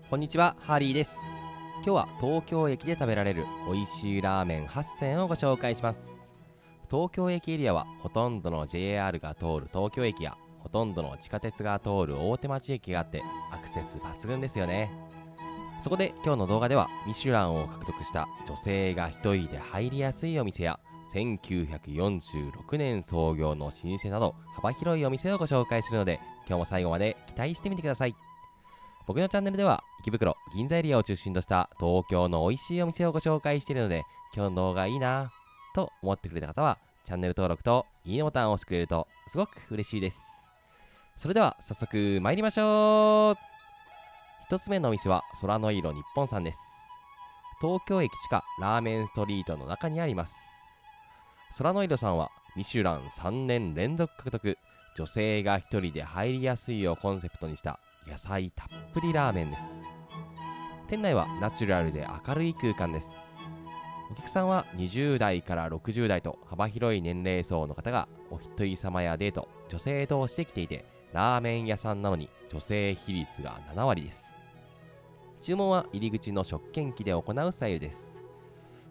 こんにちは、ハーリーです。今日は東京駅で食べられる美味しいラーメン8選をご紹介します。東京駅エリアはほとんどの JR が通る東京駅やほとんどの地下鉄が通る大手町駅があってアクセス抜群ですよね。そこで今日の動画ではミシュランを獲得した女性が一人で入りやすいお店や1946年創業の老舗など幅広いお店をご紹介するので、今日も最後まで期待してみてください。僕のチャンネルでは池袋、銀座エリアを中心とした東京の美味しいお店をご紹介しているので、今日の動画いいなぁと思ってくれた方はチャンネル登録といいねボタンを押してくれるとすごく嬉しいです。それでは早速参りましょう。一つ目のお店は空の色日本さんです。東京駅地下ラーメンストリートの中にあります。空の色さんはミシュラン3年連続獲得、女性が一人で入りやすいをコンセプトにした野菜たっぷりラーメンです。店内はナチュラルで明るい空間です。お客さんは20代から60代と幅広い年齢層の方がお一人様やデート、女性同士で来ていて、ラーメン屋さんなのに女性比率が7割です。注文は入り口の食券機で行うスタイルです。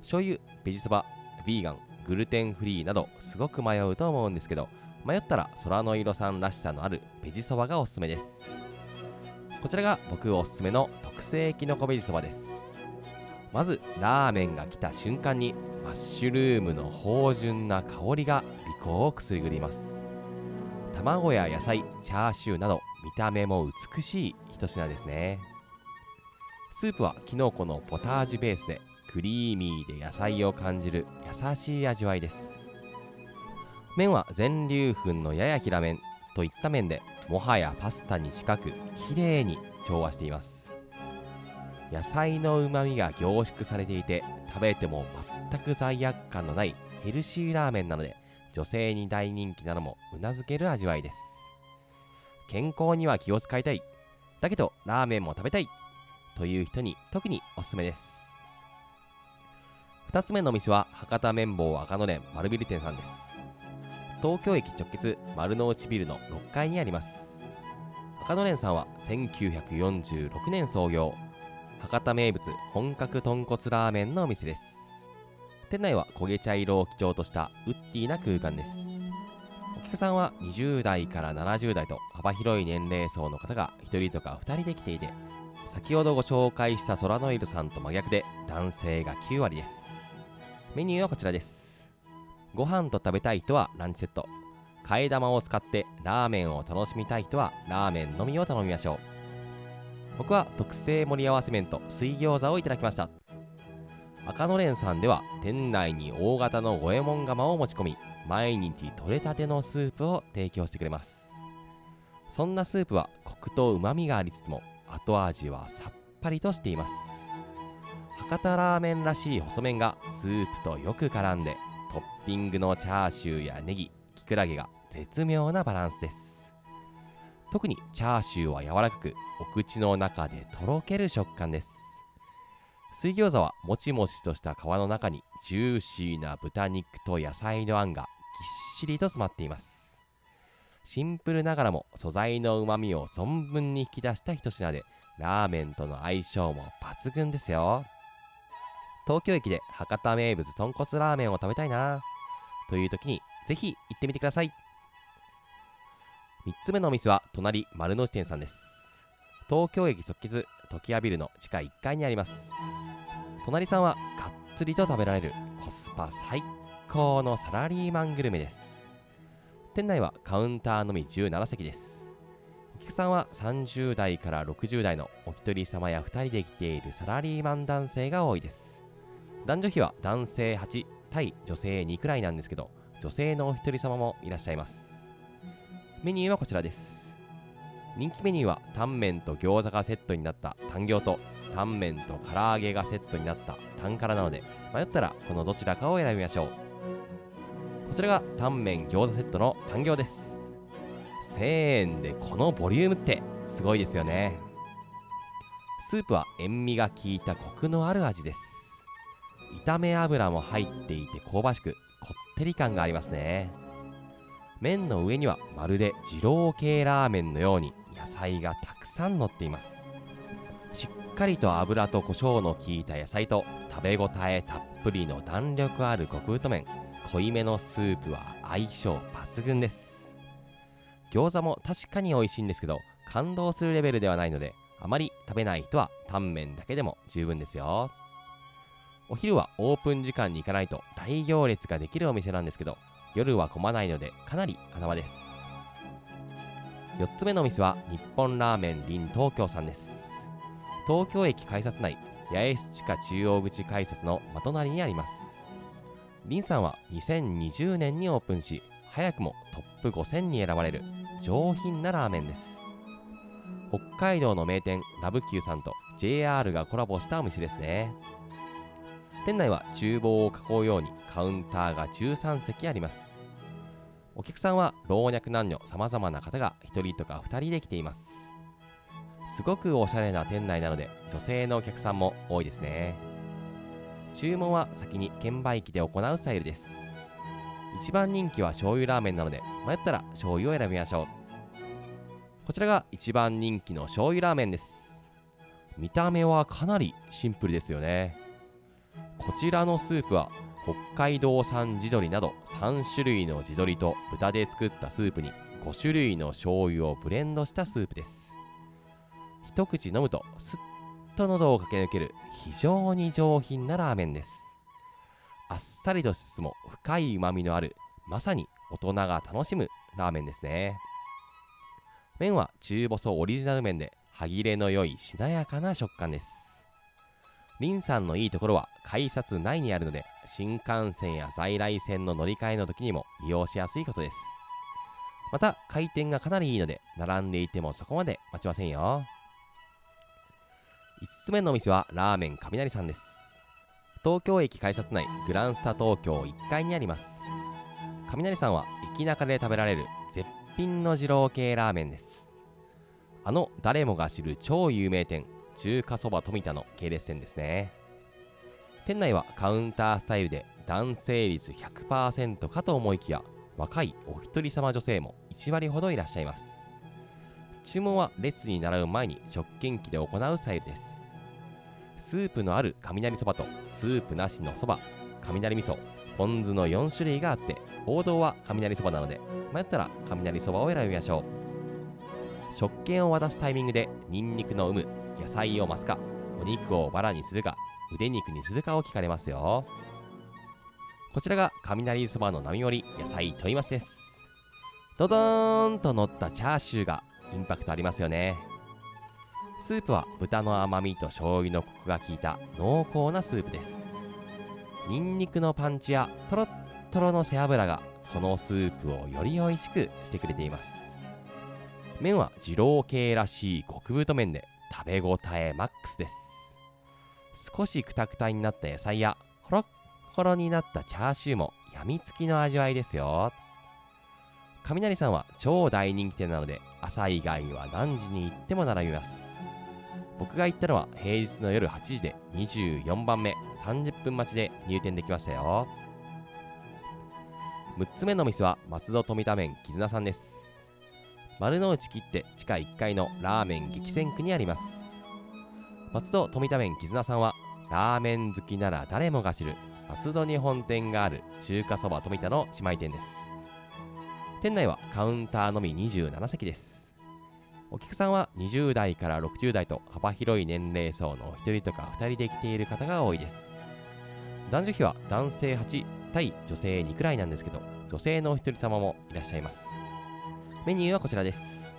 醤油、ベジそば、ヴィーガン、グルテンフリーなどすごく迷うと思うんですけど、迷ったら空の色さんらしさのあるベジそばがおすすめです。こちらが僕おすすめの特製きのこベジそばです。まずラーメンが来た瞬間にマッシュルームの芳醇な香りが鼻孔をくすぐります。卵や野菜、チャーシューなど見た目も美しい一品ですね。スープはきのこのポタージュベースでクリーミーで野菜を感じる優しい味わいです。麺は全粒粉のやや平麺といった麺で、もはやパスタに近くきれいに調和しています。野菜のうまみが凝縮されていて、食べても全く罪悪感のないヘルシーラーメンなので、女性に大人気なのもうなずける味わいです。健康には気を使いたい、だけどラーメンも食べたいという人に特におすすめです。2つ目のお店は博多綿棒赤のれん丸ビル店さんです。東京駅直結丸の内ビルの6階にあります。赤のれんさんは1946年創業、博多名物本格豚骨ラーメンのお店です。店内は焦げ茶色を基調としたウッディな空間です。お客さんは20代から70代と幅広い年齢層の方が1人とか2人で来ていて、先ほどご紹介した空の色さんと真逆で男性が9割です。メニューはこちらです。ご飯と食べたい人はランチセット、替え玉を使ってラーメンを楽しみたい人はラーメンのみを頼みましょう。僕は特製盛り合わせ麺と水餃子をいただきました。赤のれんさんでは店内に大型の五右衛門窯を持ち込み、毎日採れたてのスープを提供してくれます。そんなスープはコクと旨味がありつつも後味はさっぱりとしています。博多ラーメンらしい細麺がスープとよく絡んで、トッピングのチャーシューやネギ、キクラゲが絶妙なバランスです。特にチャーシューは柔らかく、お口の中でとろける食感です。水餃子はもちもちとした皮の中にジューシーな豚肉と野菜のあんがぎっしりと詰まっています。シンプルながらも素材の旨味を存分に引き出した一品で、ラーメンとの相性も抜群ですよ。東京駅で博多名物豚骨ラーメンを食べたいなという時にぜひ行ってみてください。3つ目のお店は隣丸の内店さんです。東京駅直結時矢ビルの地下1階にあります。隣さんはがっつりと食べられるコスパ最高のサラリーマングルメです。店内はカウンターのみ17席です。お客さんは30代から60代のお一人様や2人で来ているサラリーマン男性が多いです。男女比は男性8対女性2くらいなんですけど、女性のお一人様もいらっしゃいます。メニューはこちらです。人気メニューはタンメンと餃子がセットになったタン餃とタンメンと唐揚げがセットになったタンカラなので、迷ったらこのどちらかを選びましょう。こちらがタンメン餃子セットのタン餃です。1000円でこのボリュームってすごいですよね。スープは塩味が効いたコクのある味です。炒め油も入っていて香ばしく、こってり感がありますね。麺の上にはまるで二郎系ラーメンのように野菜がたくさん乗っています。しっかりと油と胡椒の効いた野菜と食べ応えたっぷりの弾力ある極太麺、濃いめのスープは相性抜群です。餃子も確かに美味しいんですけど、感動するレベルではないので、あまり食べない人はタンメンだけでも十分ですよ。お昼はオープン時間に行かないと大行列ができるお店なんですけど、夜は混まないのでかなり穴場です。4つ目のお店は日本ラーメン林東京さんです。東京駅改札内、八重洲地下中央口改札の真隣にあります。林さんは2020年にオープンし、早くもトップ5000に選ばれる上品なラーメンです。北海道の名店ラブキューさんと JR がコラボしたお店ですね。店内は厨房を囲うようにカウンターが13席あります。お客さんは老若男女様々な方が1人とか2人で来ています。すごくおしゃれな店内なので女性のお客さんも多いですね。注文は先に券売機で行うスタイルです。一番人気は醤油ラーメンなので、迷ったら醤油を選びましょう。こちらが一番人気の醤油ラーメンです。見た目はかなりシンプルですよね。こちらのスープは北海道産地鶏など3種類の地鶏と豚で作ったスープに5種類の醤油をブレンドしたスープです。一口飲むとスッと喉を駆け抜ける非常に上品なラーメンです。あっさりとしつつも深い旨味のある、まさに大人が楽しむラーメンですね。麺は中細オリジナル麺で歯切れの良いしなやかな食感です。林さんのいいところは改札内にあるので、新幹線や在来線の乗り換えの時にも利用しやすいことです。また回転がかなりいいので、並んでいてもそこまで待ちませんよ。5つ目のお店はラーメン雷さんです。東京駅改札内グランスタ東京1階にあります。雷さんは駅中で食べられる絶品の二郎系ラーメンです。誰もが知る超有名店中華そば富田の系列店ですね。店内はカウンタースタイルで男性率 100% かと思いきや、若いお一人様女性も1割ほどいらっしゃいます。注文は列に並ぶ前に食券機で行うスタイルです。スープのある雷そばとスープなしのそば、雷味噌、ポン酢の4種類があって、王道は雷そばなので、迷ったら雷そばを選びましょう。食券を渡すタイミングでニンニクの有無、野菜を増すか、お肉をバラにするか、腕肉にするかを聞かれますよ。こちらが雷そばの並盛り野菜ちょい増しです。ドドーンと乗ったチャーシューがインパクトありますよね。スープは豚の甘みと醤油のコクが効いた濃厚なスープです。ニンニクのパンチやトロットロの背脂がこのスープをより美味しくしてくれています。麺は二郎系らしい極太麺で食べ応えマックスです。少しクタクタになった野菜やホロッホロになったチャーシューもやみつきの味わいですよ。雷さんは超大人気店なので、朝以外は何時に行っても並びます。僕が行ったのは平日の夜8時で24番目、30分待ちで入店できましたよ。6つ目の店は松戸富田麺絆さんです。丸の内切って地下1階のラーメン激戦区にあります。松戸富田麺絆さんはラーメン好きなら誰もが知る松戸に本店がある中華そば富田の姉妹店です。店内はカウンターのみ27席です。お客さんは20代から60代と幅広い年齢層の1人とか2人で来ている方が多いです。男女比は男性8対女性2くらいなんですけど、女性のお一人様もいらっしゃいます。メニューはこちらです。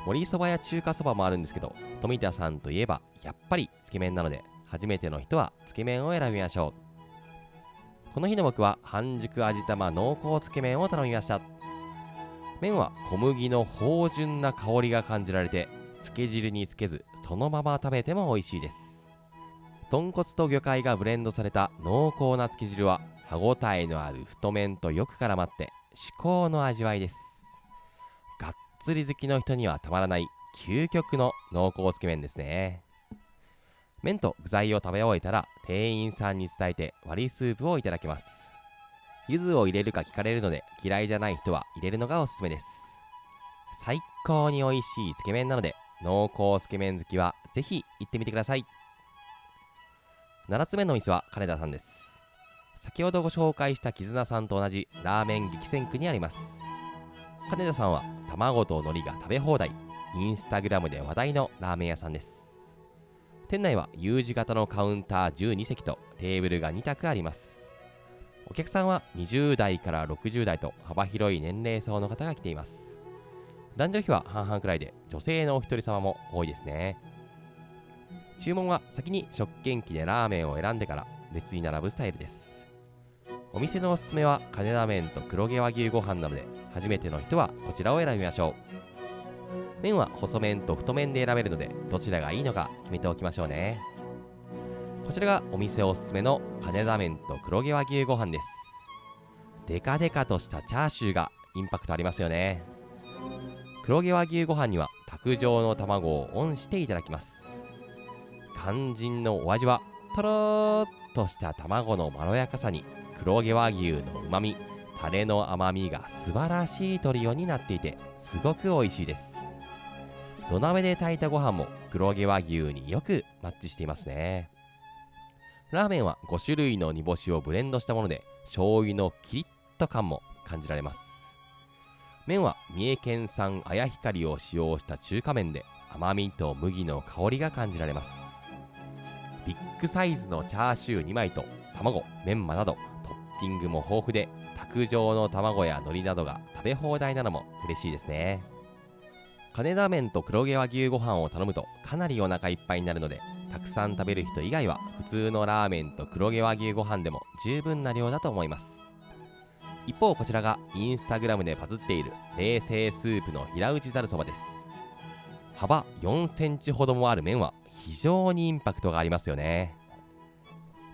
盛りそばや中華そばもあるんですけど、富田さんといえばやっぱりつけ麺なので、初めての人はつけ麺を選びましょう。この日の僕は半熟味玉濃厚つけ麺を頼みました。麺は小麦の芳醇な香りが感じられて、つけ汁につけずそのまま食べても美味しいです。豚骨と魚介がブレンドされた濃厚なつけ汁は歯ごたえのある太麺とよく絡まって至高の味わいです。がっつり好きの人にはたまらない究極の濃厚つけ麺ですね。麺と具材を食べ終えたら店員さんに伝えて割りスープをいただけます。柚子を入れるか聞かれるので、嫌いじゃない人は入れるのがおすすめです。最高に美味しいつけ麺なので、濃厚つけ麺好きはぜひ行ってみてください。7つ目のお店は金田さんです。先ほどご紹介した絆さんと同じラーメン激戦区にあります。金田さんは卵と海苔が食べ放題、インスタグラムで話題のラーメン屋さんです。店内は U 字型のカウンター12席とテーブルが2択あります。お客さんは20代から60代と幅広い年齢層の方が来ています。男女比は半々くらいで、女性のお一人様も多いですね。注文は先に食券機でラーメンを選んでから列に並ぶスタイルです。お店のおすすめは金田麺と黒毛和牛ご飯なので、初めての人はこちらを選びましょう。麺は細麺と太麺で選べるので、どちらがいいのか決めておきましょうね。こちらがお店おすすめの金田麺と黒毛和牛ご飯です。デカデカとしたチャーシューがインパクトありますよね。黒毛和牛ご飯には卓上の卵をオンしていただきます。肝心のお味はとろーっとした卵のまろやかさに黒毛和牛のうまみ、タレの甘みが素晴らしいトリオになっていて、すごく美味しいです。土鍋で炊いたご飯も黒毛和牛によくマッチしていますね。ラーメンは5種類の煮干しをブレンドしたもので、醤油のキリッと感も感じられます。麺は三重県産綾光を使用した中華麺で、甘みと麦の香りが感じられます。ビッグサイズのチャーシュー2枚と卵、メンマなどトッピングも豊富で、卓上の卵や海苔などが食べ放題なのも嬉しいですね。金田麺と黒毛和牛ご飯を頼むとかなりお腹いっぱいになるので、たくさん食べる人以外は普通のラーメンと黒毛和牛ご飯でも十分な量だと思います。一方、こちらがインスタグラムでバズっている冷製スープの平打ちざるそばです。幅4センチほどもある麺は非常にインパクトがありますよね。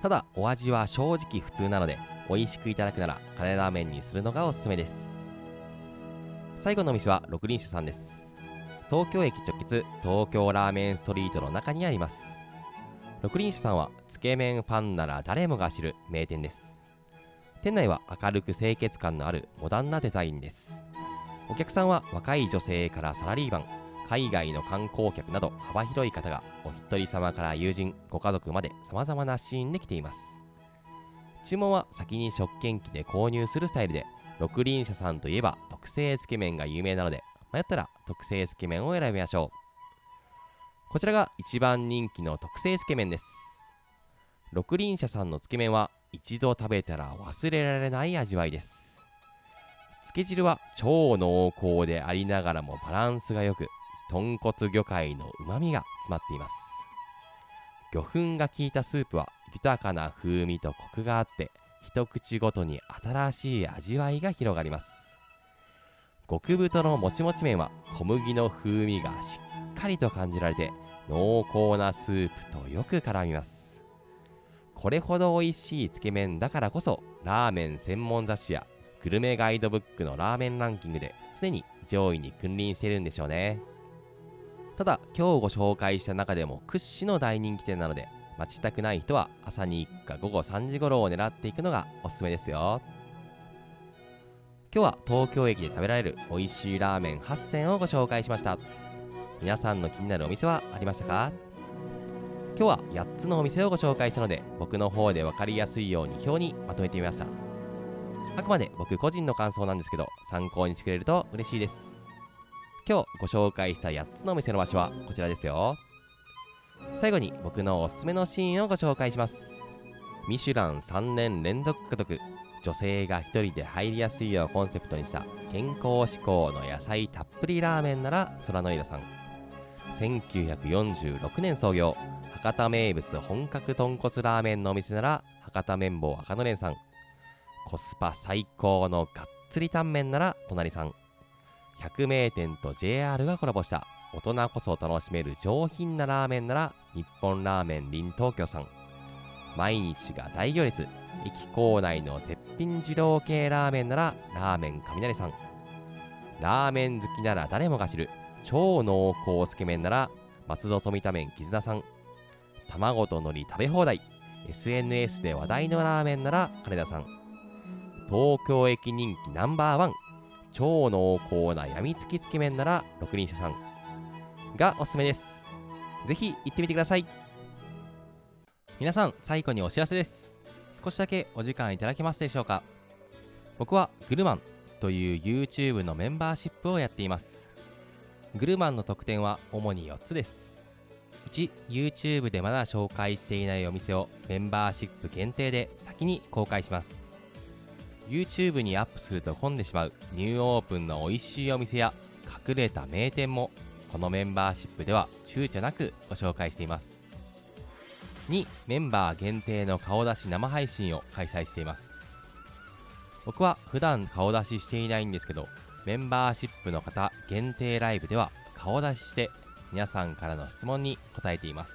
ただお味は正直普通なので、美味しくいただくなら金田麺にするのがおすすめです。最後のお店は六輪酒さんです。東京駅直結東京ラーメンストリートの中にあります。六輪酒さんはつけ麺ファンなら誰もが知る名店です。店内は明るく清潔感のあるモダンなデザインです。お客さんは若い女性からサラリーマン、海外の観光客など幅広い方が、お一人様から友人、ご家族まで様々なシーンで来ています。注文は先に食券機で購入するスタイルで、六輪社さんといえば特製つけ麺が有名なので、迷ったら特製つけ麺を選びましょう。こちらが一番人気の特製つけ麺です。六輪社さんのつけ麺は一度食べたら忘れられない味わいです。つけ汁は超濃厚でありながらもバランスが良く、豚骨魚介の旨味が詰まっています。魚粉が効いたスープは豊かな風味とコクがあって、一口ごとに新しい味わいが広がります。極太のもちもち麺は小麦の風味がしっかりと感じられて、濃厚なスープとよく絡みます。これほど美味しいつけ麺だからこそ、ラーメン専門雑誌やグルメガイドブックのラーメンランキングで常に上位に君臨しているんでしょうね。ただ今日ご紹介した中でも屈指の大人気店なので、待ちたくない人は朝に行くか午後3時頃を狙っていくのがおすすめですよ。今日は東京駅で食べられる美味しいラーメン8選をご紹介しました。皆さんの気になるお店はありましたか？今日は8つのお店をご紹介したので、僕の方で分かりやすいように表にまとめてみました。あくまで僕個人の感想なんですけど、参考にしてくれると嬉しいです。今日ご紹介した8つのお店の場所はこちらですよ。最後に僕のおすすめのシーンをご紹介します。ミシュラン3年連続獲得、女性が一人で入りやすいようコンセプトにした健康志向の野菜たっぷりラーメンなら空の色さん。1946年創業、博多名物本格豚骨ラーメンのお店なら博多麺坊赤のれんさん。コスパ最高のがっつりタンメンなら隣さん。百名店と JR がコラボした大人こそ楽しめる上品なラーメンなら日本ラーメン林東京さん。毎日が大行列、駅構内の絶品二郎系ラーメンならラーメン雷さん。ラーメン好きなら誰もが知る超濃厚つけ麺なら松戸富田麺絆さん。卵と海苔食べ放題、 SNS で話題のラーメンなら金田さん。東京駅人気ナンバーワン、超濃厚なやみつきつけ麺なら六輪社さん。がおすすめです。ぜひ行ってみてください。皆さん、最後にお知らせです。少しだけお時間いただけますでしょうか。僕はグルマンという YouTube のメンバーシップをやっています。グルマンの特典は主に4つです。1、YouTube でまだ紹介していないお店をメンバーシップ限定で先に公開します。YouTube にアップすると混んでしまうニューオープンの美味しいお店や隠れた名店もこのメンバーシップでは躊躇なくご紹介しています。2、メンバー限定の顔出し生配信を開催しています。僕は普段顔出ししていないんですけど、メンバーシップの方限定ライブでは顔出しして皆さんからの質問に答えています。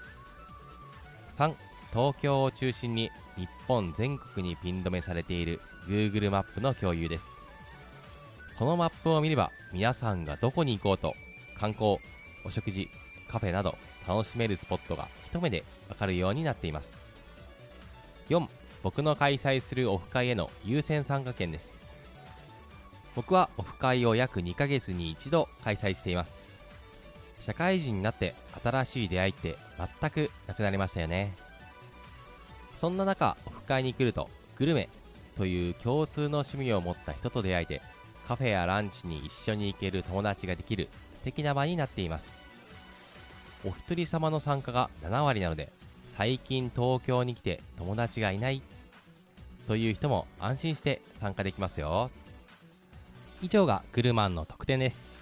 3、東京を中心に日本全国にピン止めされている Google マップの共有です。このマップを見れば皆さんがどこに行こうと観光、お食事、カフェなど楽しめるスポットが一目でわかるようになっています。4、僕の開催するオフ会への優先参加券です。僕はオフ会を約2ヶ月に一度開催しています。社会人になって新しい出会いって全くなくなりましたよね。そんな中、オフ会に来るとグルメという共通の趣味を持った人と出会えて、カフェやランチに一緒に行ける友達ができる素敵な場になっています。お一人様の参加が7割なので、最近東京に来て友達がいないという人も安心して参加できますよ。以上がグルマンの特典です。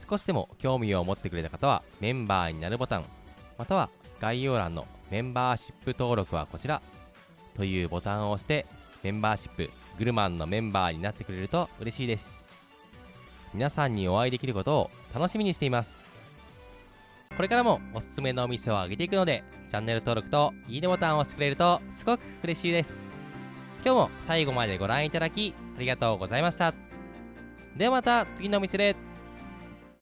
少しでも興味を持ってくれた方はメンバーになるボタン、または概要欄のメンバーシップ登録はこちらというボタンを押してメンバーシップグルマンのメンバーになってくれると嬉しいです。皆さんにお会いできることを楽しみにしています。これからもおすすめのお店を上げていくので、チャンネル登録といいねボタンを押してくれるとすごく嬉しいです。今日も最後までご覧いただきありがとうございました。ではまた次のお店で。